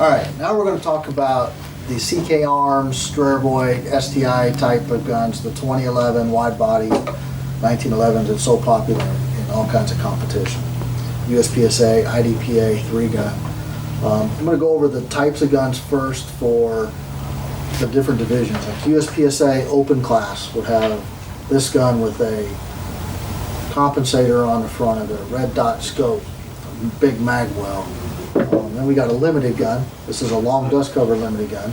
All right, now we're going to talk about the CK Arms, Stravoid, STI type of guns, the 2011 wide body 1911s. It's so popular in all kinds of competition. USPSA, IDPA, 3-gun. I'm going to go over the types of guns first for the different divisions. Like USPSA Open class would have this gun with a compensator on the front of it, a red dot scope, big mag well. Then we got a limited gun. This is a long dust cover limited gun.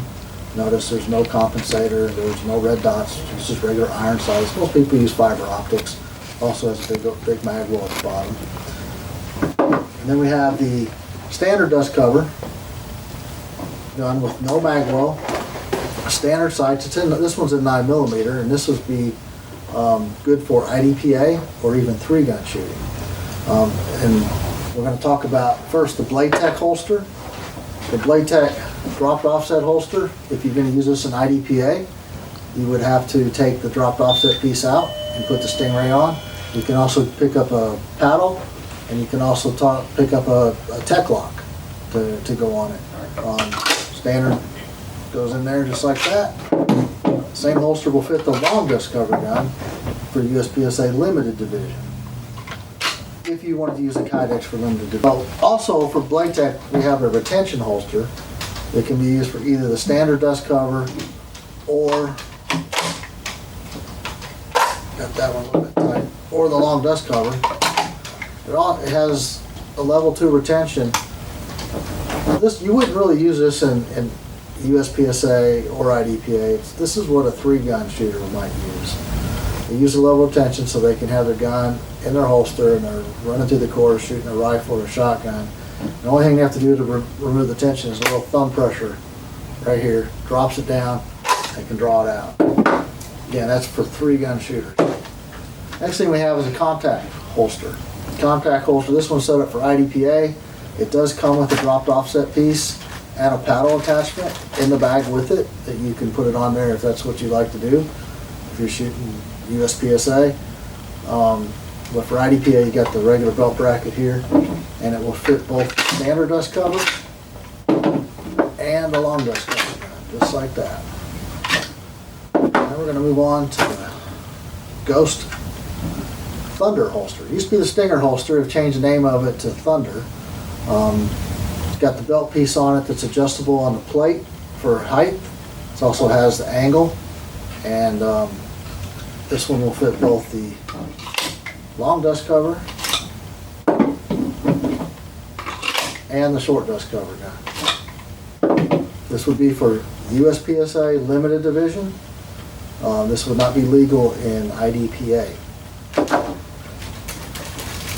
Notice there's no compensator, there's no red dots, it's just regular iron sights. Most people use fiber optics. Also has a big mag well at the bottom. And then we have the standard dust cover gun with no mag well, standard sights. This one's in 9mm, and this would be good for IDPA or even 3-gun shooting. And we're going to talk about first the Playtex holster. The Playtex dropped offset holster, if you're going to use this in IDPA, you would have to take the dropped offset piece out and put the Stingray on. You can also pick up a paddle, and you can also pick up a tech lock to go on it. Standard goes in there just like that. Same holster will fit the long dust cover gun for USPSA limited division, if you wanted to use a Kydex for limited division. Also for Playtex, we have a retention holster that can be used for either the standard dust cover or, got that one a little bit tight, or the long dust cover. It has a level 2 retention. You wouldn't really use this in USPSA or IDPA. This is what a 3-gun shooter might use. They use a level of tension so they can have their gun in their holster and they're running through the course shooting a rifle or a shotgun. The only thing they have to do to remove the tension is a little thumb pressure right here. Drops it down, they can draw it out. Again, that's for 3-gun shooters. Next thing we have is a compact holster. Compact holster, this one's set up for IDPA. It does come with a dropped offset piece and a paddle attachment in the bag with it that you can put it on there if that's what you like to do, if you're shooting USPSA. But for IDPA, you got the regular belt bracket here, and it will fit both the standard dust cover and the long dust cover gun, just like that. Now we're going to move on to the Ghost Thunder holster. It used to be the Stinger holster. We've changed the name of it to Thunder. It's got the belt piece on it that's adjustable on the plate for height. It also has the angle, and this one will fit both the long dust cover and the short dust cover gun. This would be for USPSA limited division. This would not be legal in IDPA.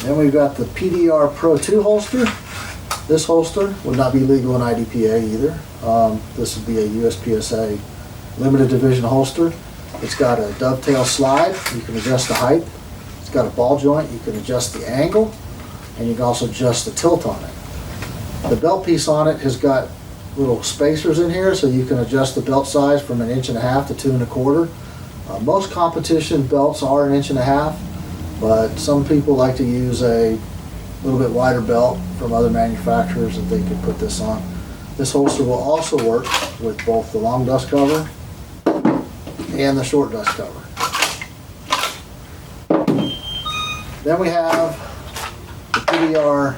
Then we've got the Pdr Pro 2 holster. This holster would not be legal in IDPA either. This would be a USPSA limited division holster. It's got a dovetail slide. You can adjust the height. It's got a ball joint. You can adjust the angle, and you can also adjust the tilt on it. The belt piece on it has got little spacers in here, so you can adjust the belt size from 1.5 inches to 2 1/4. Most competition belts are 1.5 inches, but some people like to use a little bit wider belt from other manufacturers that they could put this on. This holster will also work with both the long dust cover and the short dust cover. Then we have the Pdr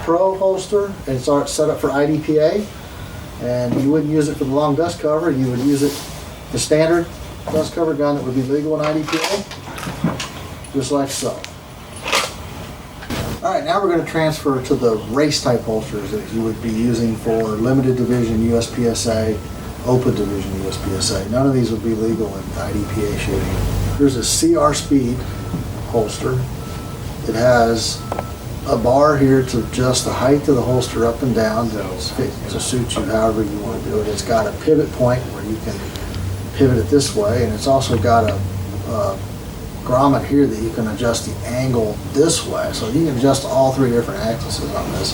Pro holster. It's set up for IDPA, and you wouldn't use it for the long dust cover. You would use it the standard dust cover gun that would be legal in IDPA, just like so. All right, now we're going to transfer to the race type holsters that you would be using for limited division USPSA, open division USPSA. None of these would be legal in IDPA shooting. Here's a CR Speed holster. It has a bar here to adjust the height of the holster up and down to suit you however you want to do it. It's got a pivot point where you can pivot it this way, and it's also got a grommet here that you can adjust the angle this way, so you can adjust all 3 different axes on this.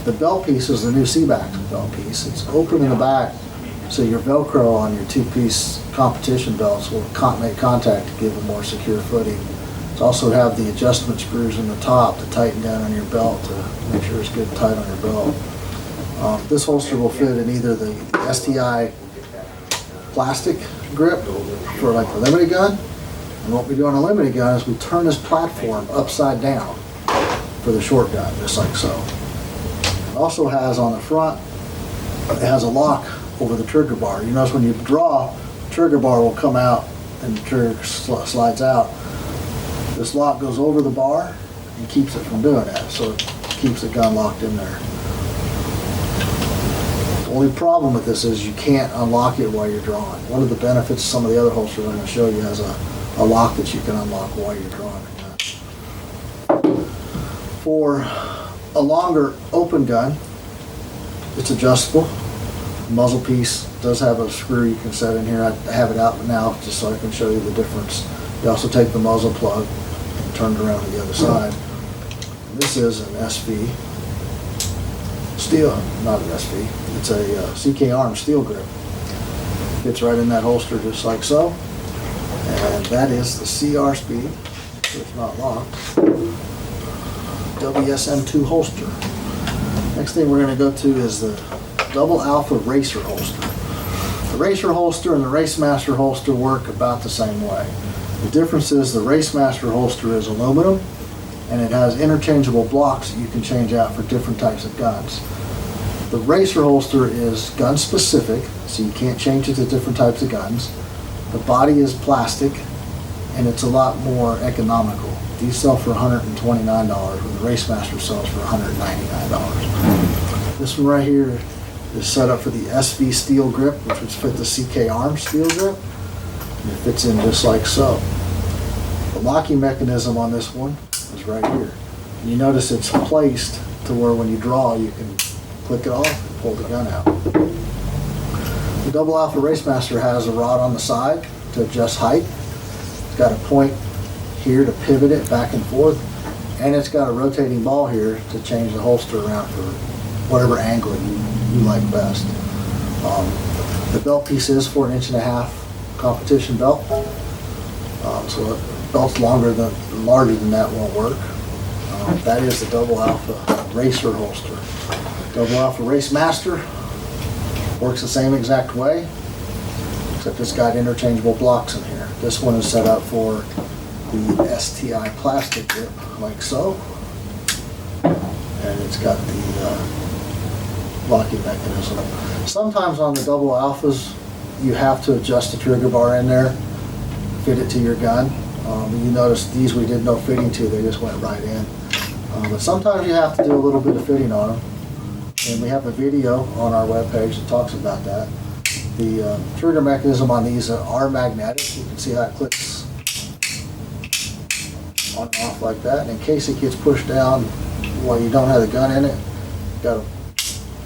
The belt piece is the new C-back belt piece. It's open in the back, so your Velcro on your 2-piece competition belts will make contact to give a more secure footing. It's also have the adjustment screws in the top to tighten down on your belt to make sure it's good and tight on your belt. This holster will fit in either the STI plastic grip for like the limited gun, and what we do on a limited gun is we turn this platform upside down for the short gun, just like so. It also has on the front, it has a lock over the trigger bar. You notice when you draw, the trigger bar will come out and the trigger slides out. This lock goes over the bar and keeps it from doing that, so it keeps the gun locked in there. The only problem with this is you can't unlock it while you're drawing. One of the benefits of some of the other holsters I'm going to show you has a lock that you can unlock while you're drawing a gun. For a longer open gun, it's adjustable. The muzzle piece does have a screw you can set in here. I have it out now just so I can show you the difference. You also take the muzzle plug and turn it around to the other side. This is an SV steel, not an SV. It's a CK Arm steel grip. Fits right in that holster just like so. And that is the CR Speed, so it's not locked. WSM2 holster. Next thing we're going to go to is the Double Alpha Racer holster. The Racer holster and the Racemaster holster work about the same way. The difference is the Racemaster holster is aluminum and it has interchangeable blocks that you can change out for different types of guns. The Racer holster is gun specific, so you can't change it to different types of guns. The body is plastic and it's a lot more economical. These sell for $129, where the Racemaster sells for $199. This one right here is set up for the SV steel grip, which would fit the CK Arm steel grip. And it fits in just like so. The locking mechanism on this one is right here. And you notice it's placed to where when you draw, you can click it off and pull the gun out. The Double Alpha Racemaster has a rod on the side to adjust height. It's got a point here to pivot it back and forth, and it's got a rotating ball here to change the holster around for whatever angle you like best. The belt piece is for 1.5 inch competition belt, so a belt's larger than that won't work. That is the Double Alpha Racer holster. Double Alpha Racemaster works the same exact way, except it's got interchangeable blocks in here. This one is set up for the STI plastic grip, like so, and it's got the locking mechanism. Sometimes on the Double Alphas, you have to adjust the trigger bar in there, fit it to your gun. You notice these we did no fitting to, they just went right in. But sometimes you have to do a little bit of fitting on them, and we have a video on our webpage that talks about that. The trigger mechanism on these are magnetic. You can see how it clicks on and off like that, and in case it gets pushed down while you don't have the gun in it, you've got a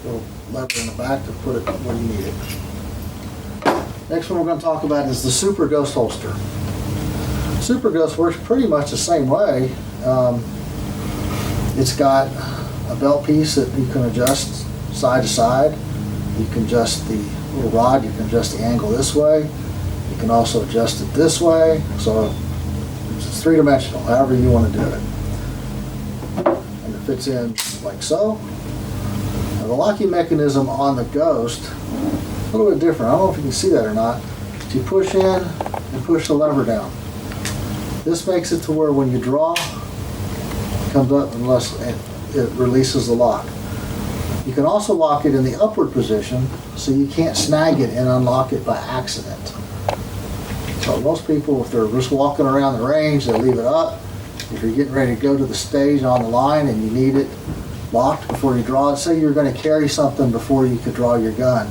little lever in the back to put it where you need it. Next one we're going to talk about is the Super Ghost holster. Super Ghost works pretty much the same way. It's got a belt piece that you can adjust side to side. You can adjust the little rod, you can adjust the angle this way. You can also adjust it this way. So it's three-dimensional, however you want to do it. And it fits in like so. Now the locking mechanism on the Ghost, a little bit different. I don't know if you can see that or not. But you push in and push the lever down. This makes it to where when you draw, it comes up unless it releases the lock. You can also lock it in the upward position so you can't snag it and unlock it by accident. So most people, if they're just walking around the range, they leave it up. If you're getting ready to go to the stage on the line and you need it locked before you draw it, say you're going to carry something before you could draw your gun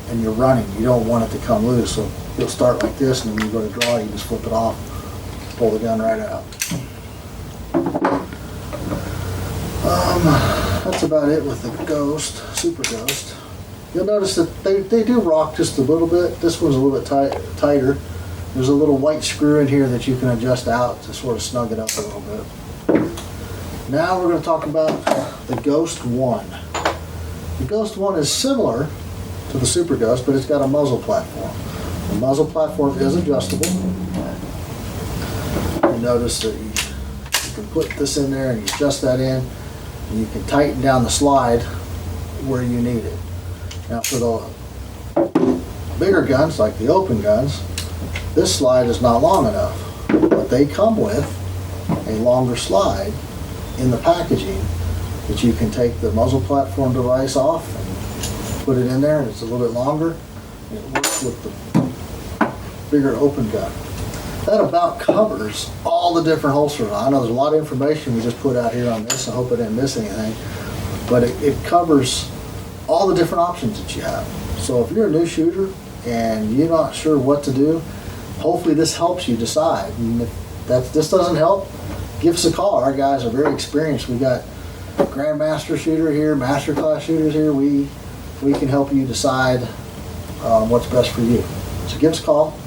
and you're running, you don't want it to come loose. So you'll start like this, and then when you go to draw, you just flip it off, pull the gun right out. That's about it with the Ghost, Super Ghost. You'll notice that they do rock just a little bit. This one's a little bit tighter. There's a little white screw in here that you can adjust out to sort of snug it up a little bit. Now we're going to talk about the Ghost 1. The Ghost 1 is similar to the Super Ghost, but it's got a muzzle platform. The muzzle platform is adjustable. You notice that you can put this in there and you adjust that in. And you can tighten down the slide where you need it. Now for the bigger guns, like the open guns, this slide is not long enough, but they come with a longer slide in the packaging that you can take the muzzle platform device off and put it in there, and it's a little bit longer. And it works with the bigger open gun. That about covers all the different holsters. I know there's a lot of information we just put out here on this. I hope I didn't miss anything, but it covers all the different options that you have. So if you're a new shooter and you're not sure what to do, hopefully this helps you decide. And if this doesn't help, give us a call. Our guys are very experienced. We got Grandmaster shooter here, Master Class shooters here. We can help you decide what's best for you. So give us a call.